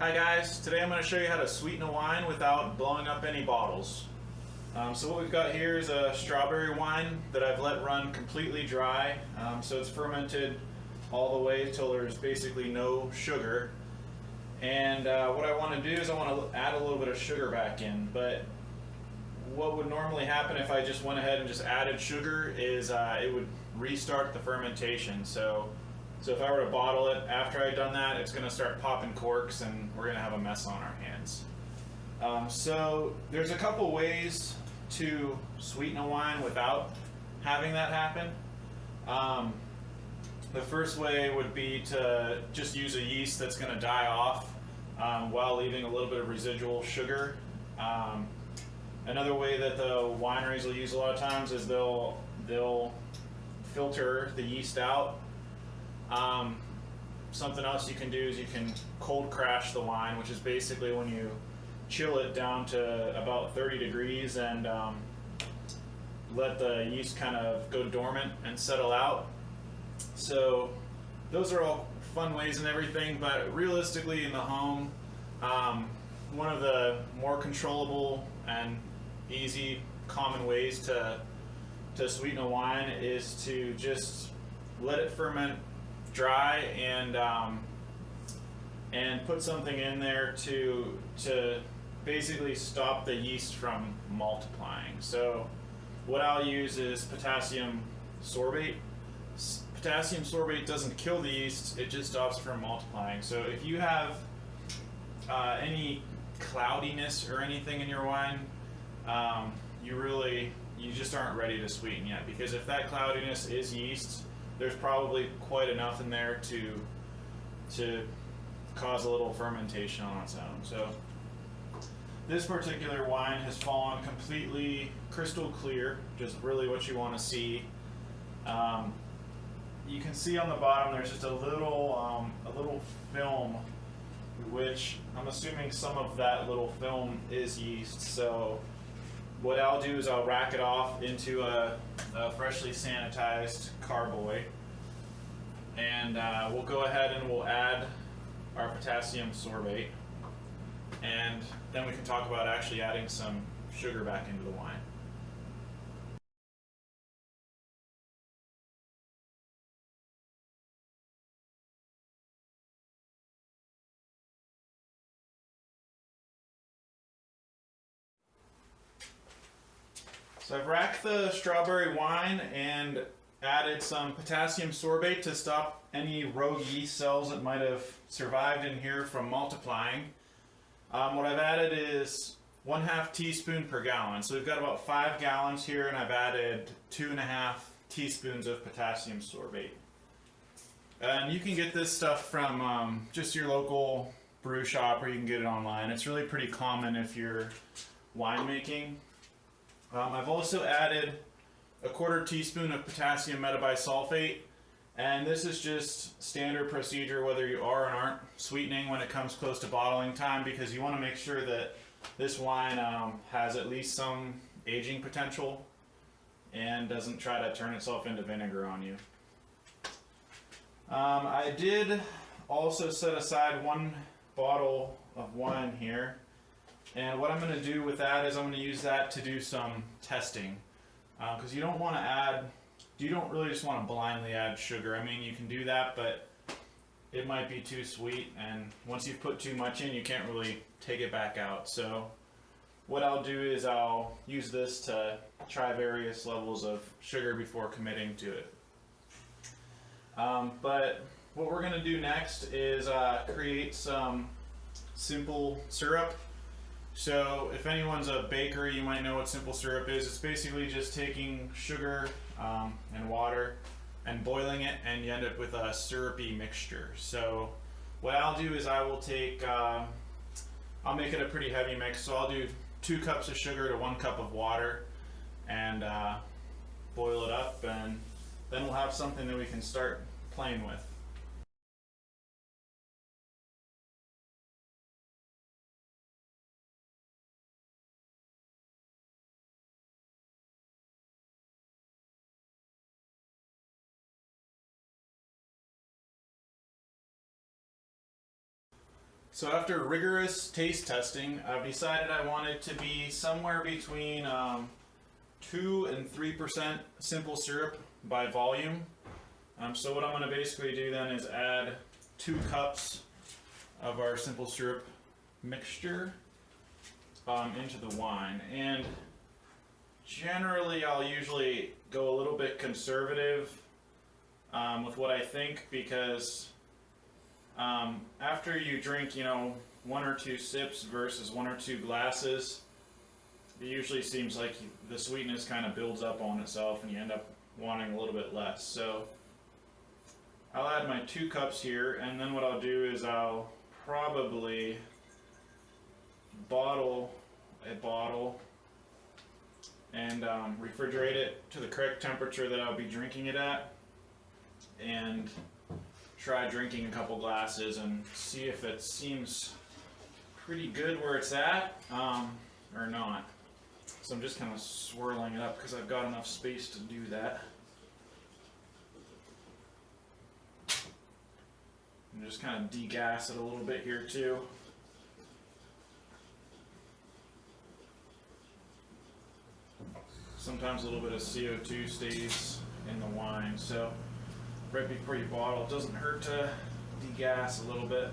Hi guys, today I'm going to show you how to sweeten a wine without blowing up any bottles. So what we've got here is a strawberry wine that I've let run completely dry. So it's fermented all the way till there's basically no sugar. And what I want to do is I want to add a little bit of sugar back in. But what would normally happen if I just went ahead and just added sugar is it would restart the fermentation. So if I were to bottle it after I'd done that, it's going to start popping corks and we're going to have a mess on our hands. So there's a couple ways to sweeten a wine without having that happen. The first way would be to just use a yeast that's going to die off while leaving a little bit of residual sugar. Another way that the wineries will use a lot of times is they'll filter the yeast out. Something else you can do is you can cold crash the wine, which is basically when you chill it down to about 30 degrees and let the yeast kind of go dormant and settle out. So those are all fun ways and everything, but realistically in the home, one of the more controllable and easy common ways to sweeten a wine is to just let it ferment dry and put something in there to basically stop the yeast from multiplying. So what I'll use is potassium sorbate. Potassium sorbate doesn't kill the yeast, it just stops from multiplying. So if you have any cloudiness or anything in your wine, you just aren't ready to sweeten yet, because if that cloudiness is yeast, there's probably quite enough in there to cause a little fermentation on its own. So this particular wine has fallen completely crystal clear, just really what you want to see. You can see on the bottom there's just a little film, which I'm assuming some of that little film is yeast. So what I'll do is I'll rack it off into a freshly sanitized carboy, and we'll go ahead and we'll add our potassium sorbate, and then we can talk about actually adding some sugar back into the wine. So I've racked the strawberry wine and added some potassium sorbate to stop any rogue yeast cells that might have survived in here from multiplying. What I've added is 1/2 teaspoon per gallon. So we've got about 5 gallons here, and I've added 2.5 teaspoons of potassium sorbate. And you can get this stuff from just your local brew shop, or you can get it online. It's really pretty common if you're winemaking. I've also added a 1/4 teaspoon of potassium metabisulfate, and this is just standard procedure whether you are or aren't sweetening when it comes close to bottling time, because you want to make sure that this wine has at least some aging potential and doesn't try to turn itself into vinegar on you. I did also set aside 1 bottle of wine here, and what I'm going to do with that is I'm going to use that to do some testing, because you don't really just want to blindly add sugar. I mean, you can do that, but it might be too sweet, and once you've put too much in, you can't really take it back out. So what I'll do is I'll use this to try various levels of sugar before committing to it. But what we're going to do next is create some simple syrup. So if anyone's a baker, you might know what simple syrup is. It's basically just taking sugar and water and boiling it, and you end up with a syrupy mixture. So what I'll do is I will take, I'll make it a pretty heavy mix. So I'll do 2 cups of sugar to 1 cup of water and boil it up, and then we'll have something that we can start playing with. So after rigorous taste testing, I've decided I want it to be somewhere between 2 and 3% simple syrup by volume. So what I'm going to basically do then is add 2 cups of our simple syrup mixture into the wine. And generally I'll usually go a little bit conservative with what I think, because after you drink, 1 or 2 sips versus 1 or 2 glasses, it usually seems like the sweetness kind of builds up on itself and you end up wanting a little bit less. So I'll add my 2 cups here, and then what I'll do is I'll probably bottle a bottle and refrigerate it to the correct temperature that I'll be drinking it at, and try drinking a couple glasses and see if it seems pretty good where it's at or not. So I'm just kind of swirling it up because I've got enough space to do that. And just kind of degas it a little bit here too. Sometimes a little bit of CO2 stays in the wine, so right before you bottle, it doesn't hurt to degas a little bit.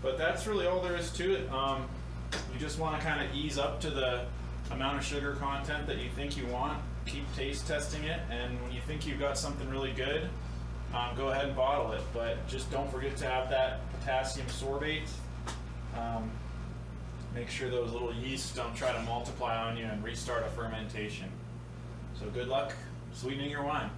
But that's really all there is to it. You just want to kind of ease up to the amount of sugar content that you think you want. Keep taste testing it, and when you think you've got something really good, go ahead and bottle it. But just don't forget to have that potassium sorbate. Make sure those little yeasts don't try to multiply on you and restart a fermentation. So good luck sweetening your wine.